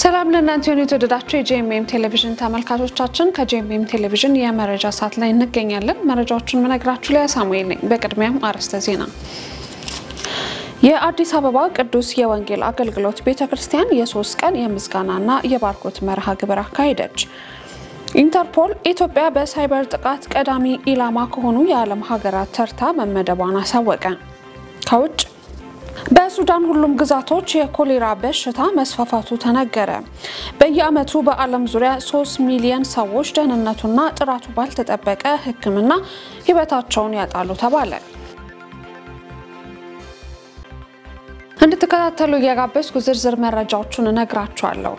ሰላም ለእናንተ የተወደዳችሁ የጄኤምኤም ቴሌቪዥን ተመልካቾቻችን ከጄኤምኤም ቴሌቪዥን የመረጃ ሰዓት ላይ እንገኛለን። መረጃዎችን መነግራችሁ ላይ ሳሙኤል ነኝ። በቅድሚያም አርዕስተ ዜና። የአዲስ አበባ ቅዱስ የወንጌል አገልግሎት ቤተክርስቲያን የ3 ቀን የምስጋናና የባርኮት መርሃ ግብር አካሄደች። ኢንተርፖል ኢትዮጵያ በሳይበር ጥቃት ቀዳሚ ኢላማ ከሆኑ የዓለም ሀገራት ተርታ መመደቧን አሳወቀ። ከውጭ በሱዳን ሁሉም ግዛቶች የኮሌራ በሽታ መስፋፋቱ ተነገረ። በየዓመቱ በዓለም ዙሪያ 3 ሚሊዮን ሰዎች ደህንነቱና ጥራቱ ባልተጠበቀ ሕክምና ህይወታቸውን ያጣሉ ተባለ። እንድትከታተሉ ያጋበዝኩ ዝርዝር መረጃዎችን እነግራችኋለሁ።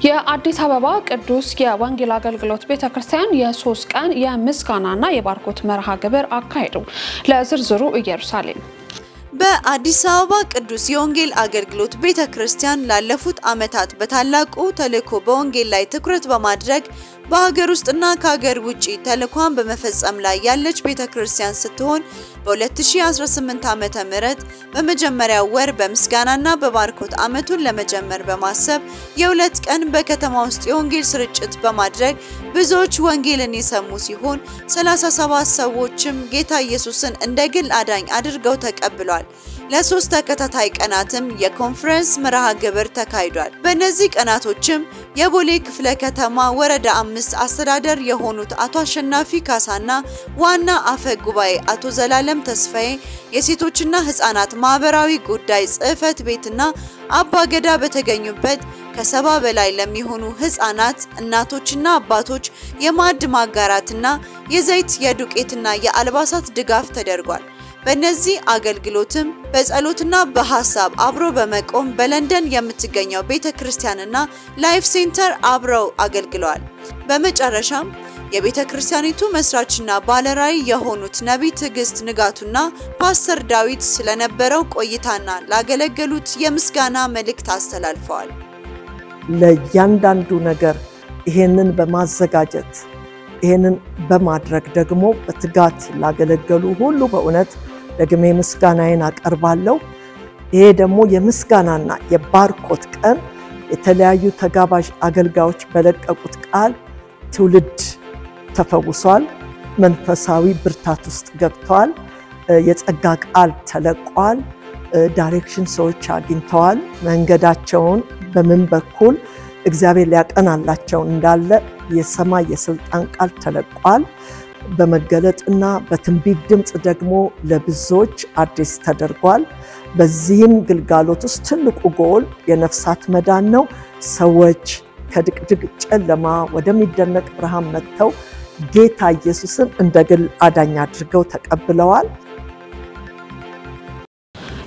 የአዲስ አበባ ቅዱስ የወንጌል አገልግሎት ቤተክርስቲያን የ3 ቀን የምስጋናና የባርኮት መርሃ ግብር አካሄዱ። ለዝርዝሩ ኢየሩሳሌም በአዲስ አበባ ቅዱስ የወንጌል አገልግሎት ቤተክርስቲያን ላለፉት ዓመታት በታላቁ ተልእኮ በወንጌል ላይ ትኩረት በማድረግ በሀገር ውስጥና ከሀገር ውጪ ተልእኮን በመፈጸም ላይ ያለች ቤተክርስቲያን ስትሆን በ2018 ዓመተ ምህረት በመጀመሪያው ወር በምስጋናና በባርኮት ዓመቱን ለመጀመር በማሰብ የ2 ቀን በከተማ ውስጥ የወንጌል ስርጭት በማድረግ ብዙዎች ወንጌልን የሰሙ ሲሆን 37 ሰዎችም ጌታ ኢየሱስን እንደግል አዳኝ አድርገው ተቀብለዋል። ለ3 ተከታታይ ቀናትም የኮንፈረንስ መርሃ ግብር ተካሂዷል። በእነዚህ ቀናቶችም የቦሌ ክፍለ ከተማ ወረዳ 5 አስተዳደር የሆኑት አቶ አሸናፊ ካሳና ዋና አፈ ጉባኤ አቶ ዘላለም ተስፋዬ የሴቶችና ህፃናት ማህበራዊ ጉዳይ ጽህፈት ቤትና አባገዳ በተገኙበት ከ70 በላይ ለሚሆኑ ህፃናት እናቶችና አባቶች የማዕድ ማጋራትና የዘይት የዱቄትና የአልባሳት ድጋፍ ተደርጓል። በእነዚህ አገልግሎትም በጸሎትና በሐሳብ አብሮ በመቆም በለንደን የምትገኘው ቤተክርስቲያንና ላይፍ ሴንተር አብረው አገልግለዋል። በመጨረሻም የቤተክርስቲያኒቱ መስራችና ባለራዕይ የሆኑት ነብይ ትዕግስት ንጋቱና ፓስተር ዳዊት ስለነበረው ቆይታና ላገለገሉት የምስጋና መልእክት አስተላልፈዋል። ለእያንዳንዱ ነገር ይሄንን በማዘጋጀት ይሄንን በማድረግ ደግሞ በትጋት ላገለገሉ ሁሉ በእውነት ደግሜ ምስጋናዬን አቀርባለሁ። ይሄ ደግሞ የምስጋናና የባርኮት ቀን የተለያዩ ተጋባዥ አገልጋዮች በለቀቁት ቃል ትውልድ ተፈውሷል። መንፈሳዊ ብርታት ውስጥ ገብተዋል። የጸጋ ቃል ተለቋል። ዳይሬክሽን ሰዎች አግኝተዋል። መንገዳቸውን በምን በኩል እግዚአብሔር ሊያቀናላቸው እንዳለ የሰማይ የስልጣን ቃል ተለቋል። በመገለጥና በትንቢት ድምጽ ደግሞ ለብዙዎች አዲስ ተደርጓል። በዚህም ግልጋሎት ውስጥ ትልቁ ጎል የነፍሳት መዳን ነው። ሰዎች ከድቅድቅ ጨለማ ወደሚደነቅ ብርሃን መጥተው ጌታ ኢየሱስን እንደግል አዳኝ አድርገው ተቀብለዋል።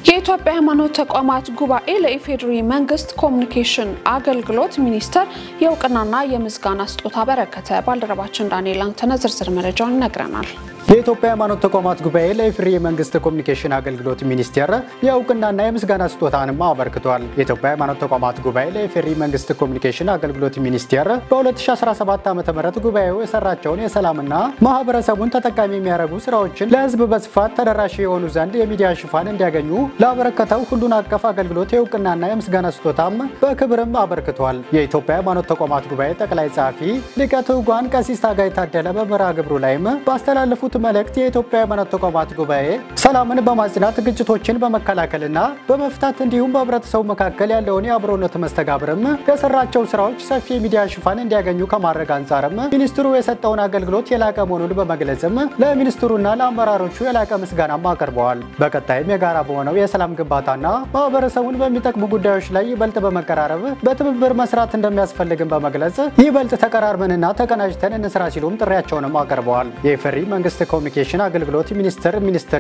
የኢትዮጵያ ሃይማኖት ተቋማት ጉባኤ ለኢፌዴሪ መንግስት ኮሙኒኬሽን አገልግሎት ሚኒስቴር የእውቅናና የምስጋና ስጦታ በረከተ። ባልደረባችን ዳንኤል አንተነህ ዝርዝር መረጃውን ይነግረናል። የኢትዮጵያ ሃይማኖት ተቋማት ጉባኤ ለኢፌዴሪ መንግስት ኮሙኒኬሽን አገልግሎት ሚኒስቴር የእውቅናና የምስጋና ስጦታንም አበርክቷል። የኢትዮጵያ ሃይማኖት ተቋማት ጉባኤ ለኢፌዴሪ መንግስት ኮሙኒኬሽን አገልግሎት ሚኒስቴር በ2017 ዓ.ም ጉባኤው የሰራቸውን የሰላምና ማህበረሰቡን ተጠቃሚ የሚያደርጉ ስራዎችን ለህዝብ በስፋት ተደራሽ የሆኑ ዘንድ የሚዲያ ሽፋን እንዲያገኙ ላበረከተው ሁሉን አቀፍ አገልግሎት የእውቅናና የምስጋና ስጦታም በክብርም አበርክቷል። የኢትዮጵያ ሃይማኖት ተቋማት ጉባኤ ጠቅላይ ጸሐፊ ሊቀ ትጉሃን ቀሲስ ታጋይ ታደለ በመርሃ ግብሩ ላይም ባስተላለፉት መልእክት የኢትዮጵያ ሃይማኖት ተቋማት ጉባኤ ሰላምን በማጽናት ግጭቶችን በመከላከልና በመፍታት እንዲሁም በህብረተሰቡ መካከል ያለውን የአብሮነት መስተጋብርም የሰራቸው ስራዎች ሰፊ የሚዲያ ሽፋን እንዲያገኙ ከማድረግ አንጻርም ሚኒስትሩ የሰጠውን አገልግሎት የላቀ መሆኑን በመግለጽም ለሚኒስትሩና ለአመራሮቹ የላቀ ምስጋናም አቅርበዋል። በቀጣይም የጋራ በሆነው የሰላም ግንባታና ማህበረሰቡን በሚጠቅሙ ጉዳዮች ላይ ይበልጥ በመቀራረብ በትብብር መስራት እንደሚያስፈልግም በመግለጽ ይበልጥ ተቀራርበንና ተቀናጅተን እንስራ ሲሉም ጥሪያቸውንም አቅርበዋል። የኢፌዴሪ መንግስት ኮሙኒኬሽን አገልግሎት ሚኒስትር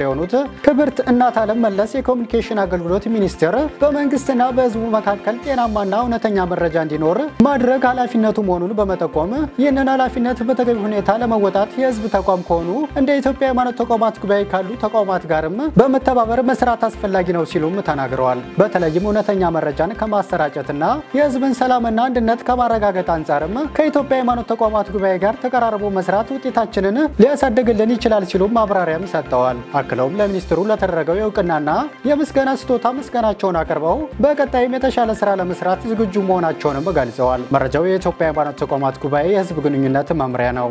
የሆኑት ክብርት እናት ዓለም መለስ የኮሙኒኬሽን አገልግሎት ሚኒስትር በመንግስትና በህዝቡ መካከል ጤናማና እውነተኛ መረጃ እንዲኖር ማድረግ ኃላፊነቱ መሆኑን በመጠቆም ይህንን ኃላፊነት በተገቢ ሁኔታ ለመወጣት የህዝብ ተቋም ከሆኑ እንደ ኢትዮጵያ ሃይማኖት ተቋማት ጉባኤ ካሉ ተቋማት ጋርም በመተባበር መስራት አስፈላጊ ነው ነው ሲሉም ተናግረዋል። በተለይም እውነተኛ መረጃን ከማሰራጨትና የህዝብን ሰላምና አንድነት ከማረጋገጥ አንጻርም ከኢትዮጵያ ሃይማኖት ተቋማት ጉባኤ ጋር ተቀራርቦ መስራት ውጤታችንን ሊያሳድግልን ይችላል ሲሉም ማብራሪያም ሰጥተዋል። አክለውም ለሚኒስትሩ ለተደረገው የእውቅናና የምስጋና ስጦታ ምስጋናቸውን አቅርበው በቀጣይም የተሻለ ስራ ለመስራት ዝግጁ መሆናቸውንም ገልጸዋል። መረጃው የኢትዮጵያ ሃይማኖት ተቋማት ጉባኤ የህዝብ ግንኙነት መምሪያ ነው።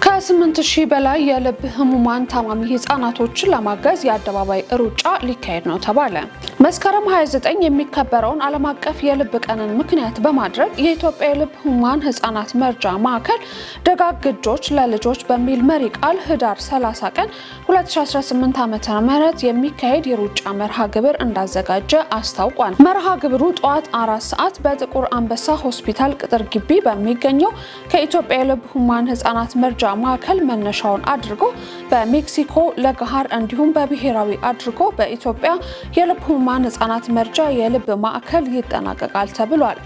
ከ8000 በላይ የልብ ህሙማን ታማሚ ህፃናቶችን ለማገዝ የአደባባይ ሩጫ ሊካሄድ ነው ተባለ። መስከረም 29 የሚከበረውን ዓለም አቀፍ የልብ ቀንን ምክንያት በማድረግ የኢትዮጵያ የልብ ህሙማን ህፃናት መርጃ ማዕከል ደጋግ እጆች ለልጆች በሚል መሪ ቃል ህዳር 30 ቀን 2018 ዓ.ም የሚካሄድ የሩጫ መርሃ ግብር እንዳዘጋጀ አስታውቋል። መርሃ ግብሩ ጠዋት 4 ሰዓት በጥቁር አንበሳ ሆስፒታል ቅጥር ግቢ በሚገኘው ከኢትዮጵያ የልብ ህሙማን ህፃናት መርጃ ማዕከል መነሻውን አድርጎ በሜክሲኮ ለገሃር እንዲሁም በብሔራዊ አድርጎ በኢትዮጵያ የልብ ህሙማን ህፃናት መርጃ የልብ ማዕከል ይጠናቀቃል ተብሏል።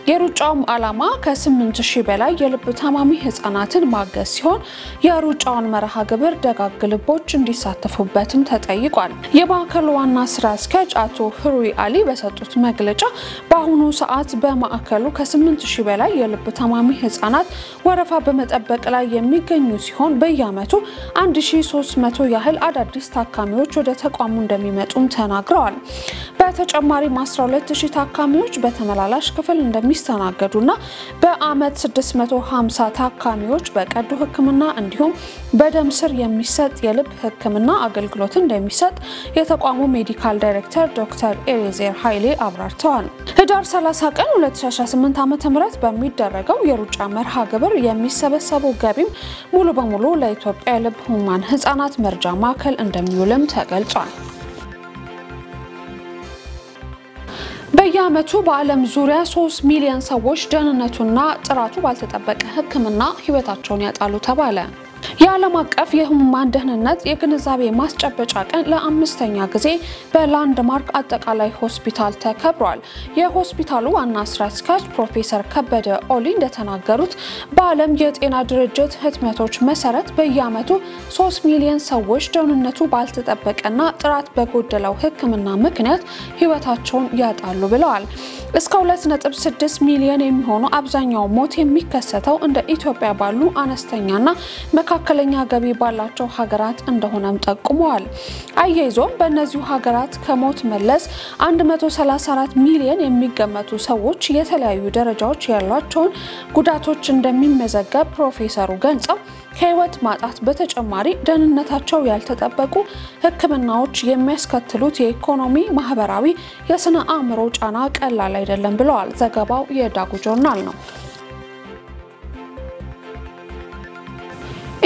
የሩጫው ዓላማ ከ8000 በላይ የልብ ታማሚ ህፃናትን ማገዝ ሲሆን የሩጫውን መርሃ ግብር ደጋግ ልቦች እንዲሳተፉበትም ተጠይቋል። የማዕከሉ ዋና ስራ አስኪያጅ አቶ ህሩይ አሊ በሰጡት መግለጫ በአሁኑ ሰዓት በማዕከሉ ከ8000 በላይ የልብ ታማሚ ህፃናት ወረፋ በመጠበቅ ላይ የሚገኙ ሲሆን በየዓመቱ 1300 ያህል አዳዲስ ታካሚዎች ወደ ተቋሙ እንደሚመጡም ተናግረዋል። በተጨማሪም 12000 ታካሚዎች በተመላላሽ ክፍል እንደሚስተናገዱና በአመት 650 ታካሚዎች በቀዶ ህክምና እንዲሁም በደም ስር የሚሰጥ የልብ ህክምና አገልግሎት እንደሚሰጥ የተቋሙ ሜዲካል ዳይሬክተር ዶክተር ኤሌዜር ኃይሌ አብራርተዋል። ህዳር 30 ቀን 2018 ዓ.ም በሚደረገው የሩጫ መርሃ ግብር የሚሰበሰበው ገቢም ሙሉ በሙሉ ለኢትዮጵያ የልብ ህሙማን ህፃናት መርጃ ማዕከል እንደሚውልም ተገልጿል። በየዓመቱ በዓለም ዙሪያ 3 ሚሊዮን ሰዎች ደህንነቱና ጥራቱ ባልተጠበቀ ህክምና ህይወታቸውን ያጣሉ ተባለ። የዓለም አቀፍ የህሙማን ደህንነት የግንዛቤ ማስጨበጫ ቀን ለአምስተኛ ጊዜ በላንድማርክ አጠቃላይ ሆስፒታል ተከብሯል። የሆስፒታሉ ዋና ስራ አስኪያጅ ፕሮፌሰር ከበደ ኦሊ እንደተናገሩት በዓለም የጤና ድርጅት ህትመቶች መሰረት በየዓመቱ 3 ሚሊዮን ሰዎች ደህንነቱ ባልተጠበቀና ጥራት በጎደለው ህክምና ምክንያት ህይወታቸውን ያጣሉ ብለዋል። እስከ 2.6 ሚሊዮን የሚሆኑ አብዛኛው ሞት የሚከሰተው እንደ ኢትዮጵያ ባሉ አነስተኛና መካከለኛ ገቢ ባላቸው ሀገራት እንደሆነም ጠቁመዋል። አያይዞም በእነዚህ ሀገራት ከሞት መለስ 134 ሚሊዮን የሚገመቱ ሰዎች የተለያዩ ደረጃዎች ያሏቸው ጉዳቶች እንደሚመዘገብ ፕሮፌሰሩ ገልጸው ከህይወት ማጣት በተጨማሪ ደህንነታቸው ያልተጠበቁ ህክምናዎች የሚያስከትሉት የኢኮኖሚ፣ ማህበራዊ፣ የስነ አእምሮ ጫና ቀላል አይደለም ብለዋል። ዘገባው የዳጉ ጆርናል ነው።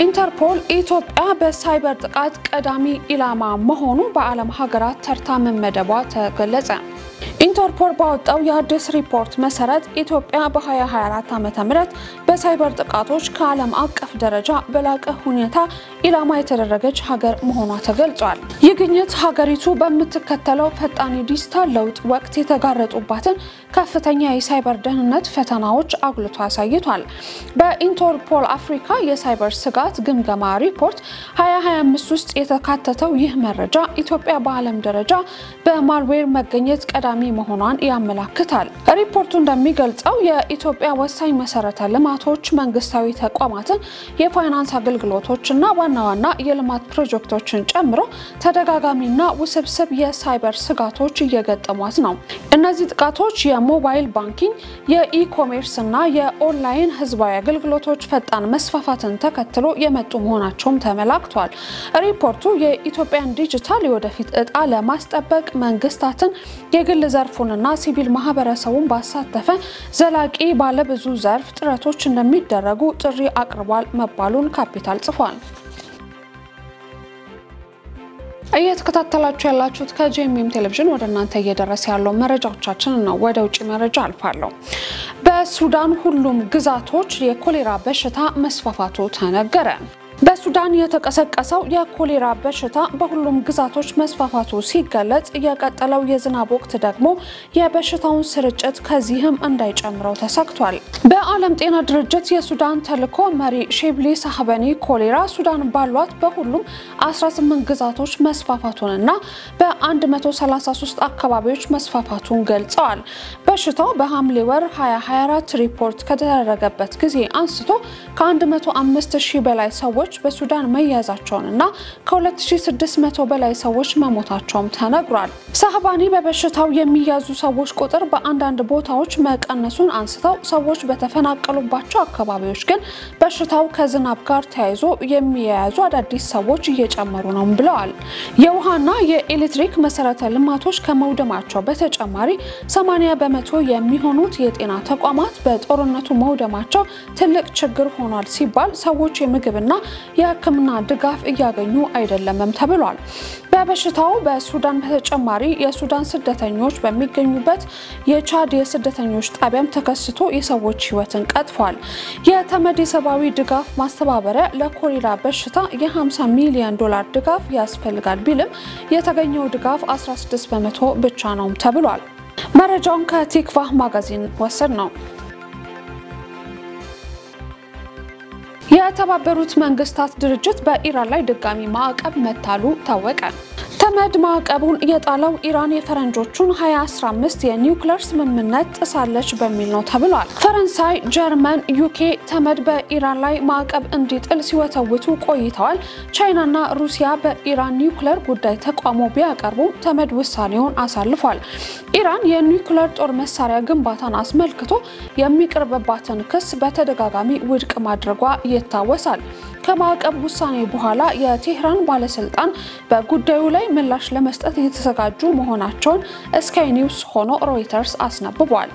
ኢንተርፖል ኢትዮጵያ በሳይበር ጥቃት ቀዳሚ ኢላማ መሆኑ በዓለም ሀገራት ተርታ መመደቧ ተገለጸ። ኢንተርፖል ባወጣው የአዲስ ሪፖርት መሰረት ኢትዮጵያ በ2024 ዓ.ም በሳይበር ጥቃቶች ከዓለም አቀፍ ደረጃ በላቀ ሁኔታ ኢላማ የተደረገች ሀገር መሆኗ ተገልጿል። ይህ ግኝት ሀገሪቱ በምትከተለው ፈጣን ዲጂታል ለውጥ ወቅት የተጋረጡባትን ከፍተኛ የሳይበር ደህንነት ፈተናዎች አጉልቶ አሳይቷል። በኢንተርፖል አፍሪካ የሳይበር ስጋት ግምገማ ሪፖርት 2025 ውስጥ የተካተተው ይህ መረጃ ኢትዮጵያ በዓለም ደረጃ በማልዌር መገኘት ቀዳሚ መሆኗን ያመለክታል። ሪፖርቱ እንደሚገልጸው የኢትዮጵያ ወሳኝ መሰረተ ልማቶች፣ መንግስታዊ ተቋማትን፣ የፋይናንስ አገልግሎቶችና ዋና ዋና የልማት ፕሮጀክቶችን ጨምሮ ተደጋጋሚና ውስብስብ የሳይበር ስጋቶች እየገጠሟት ነው። እነዚህ ጥቃቶች የሞባይል ባንኪንግ፣ የኢ-ኮሜርስ እና የኦንላይን ህዝባዊ አገልግሎቶች ፈጣን መስፋፋትን ተከትሎ የመጡ መሆናቸውም ተመላክቷል። ሪፖርቱ የኢትዮጵያን ዲጂታል የወደፊት እጣ ለማስጠበቅ መንግስታትን የግል ዘርፉንና ሲቪል ማህበረሰቡን ባሳተፈ ዘላቂ ባለብዙ ዘርፍ ጥረቶች እንደሚደረጉ ጥሪ አቅርቧል መባሉን ካፒታል ጽፏል። እየተከታተላችሁ ያላችሁት ከጄኤምኤም ቴሌቪዥን ወደ እናንተ እየደረሰ ያለው መረጃዎቻችን ነው። ወደ ውጪ መረጃ አልፋለሁ። በሱዳን ሁሉም ግዛቶች የኮሌራ በሽታ መስፋፋቱ ተነገረ። በሱዳን በሱዳን የተቀሰቀሰው የኮሌራ በሽታ በሁሉም ግዛቶች መስፋፋቱ ሲገለጽ የቀጠለው የዝናብ ወቅት ደግሞ የበሽታውን ስርጭት ከዚህም እንዳይጨምረው ተሰክቷል። በዓለም ጤና ድርጅት የሱዳን ተልዕኮ መሪ ሼብሊ ሳህበኒ ኮሌራ ሱዳን ባሏት በሁሉም 18 ግዛቶች መስፋፋቱንና በ133 አካባቢዎች መስፋፋቱን ገልጸዋል። በሽታው በሐምሌ ወር 2024 ሪፖርት ከተደረገበት ጊዜ አንስቶ ከ105,000 በላይ ሰዎች በሱዳን መያዛቸውንና ከ2600 በላይ ሰዎች መሞታቸውም ተነግሯል። ሳህባኒ በበሽታው የሚያዙ ሰዎች ቁጥር በአንዳንድ ቦታዎች መቀነሱን አንስተው ሰዎች በተፈናቀሉባቸው አካባቢዎች ግን በሽታው ከዝናብ ጋር ተያይዞ የሚያያዙ አዳዲስ ሰዎች እየጨመሩ ነው ብለዋል። የውሃና የኤሌክትሪክ መሰረተ ልማቶች ከመውደማቸው በተጨማሪ 80% የሚሆኑት የጤና ተቋማት በጦርነቱ መውደማቸው ትልቅ ችግር ሆኗል ሲባል ሰዎች የምግብና የሕክምና ድጋፍ እያገኙ አይደለምም ተብሏል። በበሽታው በሱዳን በተጨማሪ የሱዳን ስደተኞች በሚገኙበት የቻድ የስደተኞች ጣቢያም ተከስቶ የሰዎች ሕይወትን ቀጥፏል። የተመድ የሰብአዊ ድጋፍ ማስተባበሪያ ለኮሌራ በሽታ የ50 ሚሊዮን ዶላር ድጋፍ ያስፈልጋል ቢልም የተገኘው ድጋፍ 16% ብቻ ነው ተብሏል። መረጃውን ከቲክቫህ ማጋዚን ወሰድ ነው። የተባበሩት መንግስታት ድርጅት በኢራን ላይ ድጋሚ ማዕቀብ መጣሉ ታወቀ። ተመድ ማዕቀቡን የጣለው ኢራን የፈረንጆቹን 2015 የኒውክሌር ስምምነት ጥሳለች በሚል ነው ተብሏል። ፈረንሳይ፣ ጀርመን፣ ዩኬ ተመድ በኢራን ላይ ማዕቀብ እንዲጥል ሲወተውቱ ቆይተዋል። ቻይናና ሩሲያ በኢራን ኒውክሌር ጉዳይ ተቃውሞ ቢያቀርቡ ተመድ ውሳኔውን አሳልፏል። ኢራን የኒውክሌር ጦር መሳሪያ ግንባታን አስመልክቶ የሚቀርብባትን ክስ በተደጋጋሚ ውድቅ ማድረጓ ይታወሳል። ከማዕቀብ ውሳኔ በኋላ የቴህራን ባለስልጣን በጉዳዩ ላይ ምላሽ ለመስጠት እየተዘጋጁ መሆናቸውን ስካይ ኒውስ ሆኖ ሮይተርስ አስነብቧል።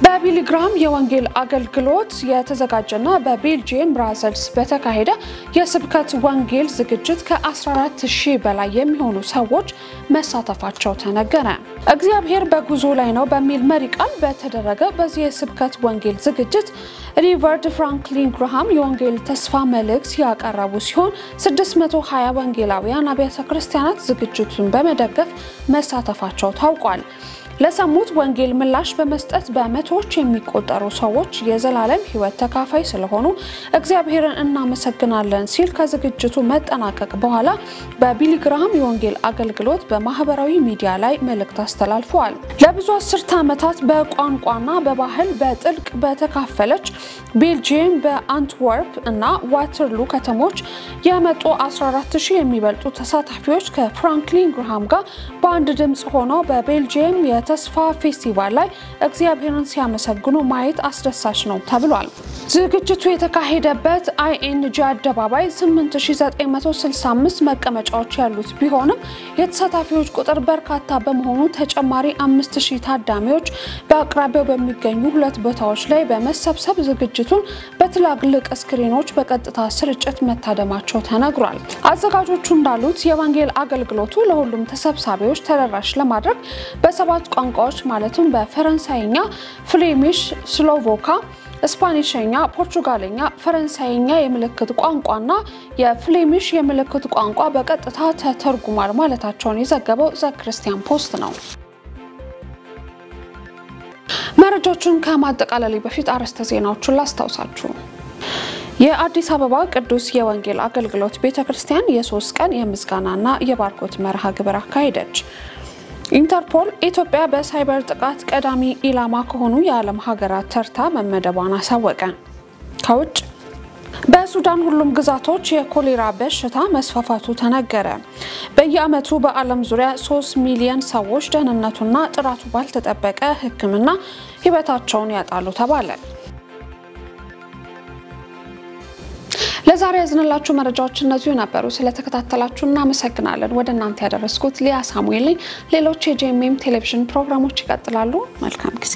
በቢሊግራም የወንጌል አገልግሎት የተዘጋጀና በቤልጂየም ብራሰልስ በተካሄደ የስብከት ወንጌል ዝግጅት ከ14000 በላይ የሚሆኑ ሰዎች መሳተፋቸው ተነገረ። እግዚአብሔር በጉዞ ላይ ነው በሚል መሪ ቃል በተደረገ በዚህ የስብከት ወንጌል ዝግጅት ሪቨርድ ፍራንክሊን ግርሃም የወንጌል ተስፋ መልእክት ያቀረቡ ሲሆን 620 ወንጌላውያን አብያተ ክርስቲያናት ዝግጅቱን በመደገፍ መሳተፋቸው ታውቋል። ለሰሙት ወንጌል ምላሽ በመስጠት በመቶዎች የሚቆጠሩ ሰዎች የዘላለም ሕይወት ተካፋይ ስለሆኑ እግዚአብሔርን እናመሰግናለን ሲል ከዝግጅቱ መጠናቀቅ በኋላ በቢሊግራም የወንጌል አገልግሎት በማህበራዊ ሚዲያ ላይ መልእክት አስተላልፈዋል። ለብዙ አስርተ ዓመታት በቋንቋና በባህል በጥልቅ በተካፈለች ቤልጂየም በአንትወርፕ እና ዋተርሉ ከተሞች የመጡ 14000 የሚበልጡ ተሳታፊዎች ከፍራንክሊን ግርሃም ጋር በአንድ ድምጽ ሆነው በቤልጂየም ተስፋ ፌስቲቫል ላይ እግዚአብሔርን ሲያመሰግኑ ማየት አስደሳች ነው ተብሏል። ዝግጅቱ የተካሄደበት አይኤንጂ አደባባይ 8965 መቀመጫዎች ያሉት ቢሆንም የተሳታፊዎች ቁጥር በርካታ በመሆኑ ተጨማሪ 5000 ታዳሚዎች በአቅራቢያው በሚገኙ ሁለት ቦታዎች ላይ በመሰብሰብ ዝግጅቱን በትላልቅ ስክሪኖች በቀጥታ ስርጭት መታደማቸው ተነግሯል። አዘጋጆቹ እንዳሉት የወንጌል አገልግሎቱ ለሁሉም ተሰብሳቢዎች ተደራሽ ለማድረግ በሰባት ቋንቋዎች ማለትም በፈረንሳይኛ፣ ፍሌሚሽ፣ ስሎቮካ፣ ስፓኒሽኛ፣ ፖርቹጋልኛ፣ ፈረንሳይኛ የምልክት ቋንቋና የፍሌሚሽ የምልክት ቋንቋ በቀጥታ ተተርጉሟል ማለታቸውን የዘገበው ዘ ክርስቲያን ፖስት ነው። መረጃዎቹን ከማጠቃለሌ በፊት አርዕስተ ዜናዎቹን ላስታውሳችሁ። የአዲስ አበባ ቅዱስ የወንጌል አገልግሎት ቤተክርስቲያን የ3 ቀን የምስጋናና የባርኮት መርሃ ግብር አካሄደች። ኢንተርፖል ኢትዮጵያ በሳይበር ጥቃት ቀዳሚ ኢላማ ከሆኑ የዓለም ሀገራት ተርታ መመደቧን አሳወቀ። ከውጭ በሱዳን ሁሉም ግዛቶች የኮሌራ በሽታ መስፋፋቱ ተነገረ። በየዓመቱ በዓለም ዙሪያ 3 ሚሊዮን ሰዎች ደህንነቱና ጥራቱ ባልተጠበቀ ሕክምና ህይወታቸውን ያጣሉ ተባለ። ለዛሬ ያዝንላችሁ መረጃዎች እነዚህ ነበሩ። ስለተከታተላችሁ እናመሰግናለን። ወደ እናንተ ያደረስኩት ሊያ ሳሙኤል ነኝ። ሌሎች የጄኤምኤም ቴሌቪዥን ፕሮግራሞች ይቀጥላሉ። መልካም ጊዜ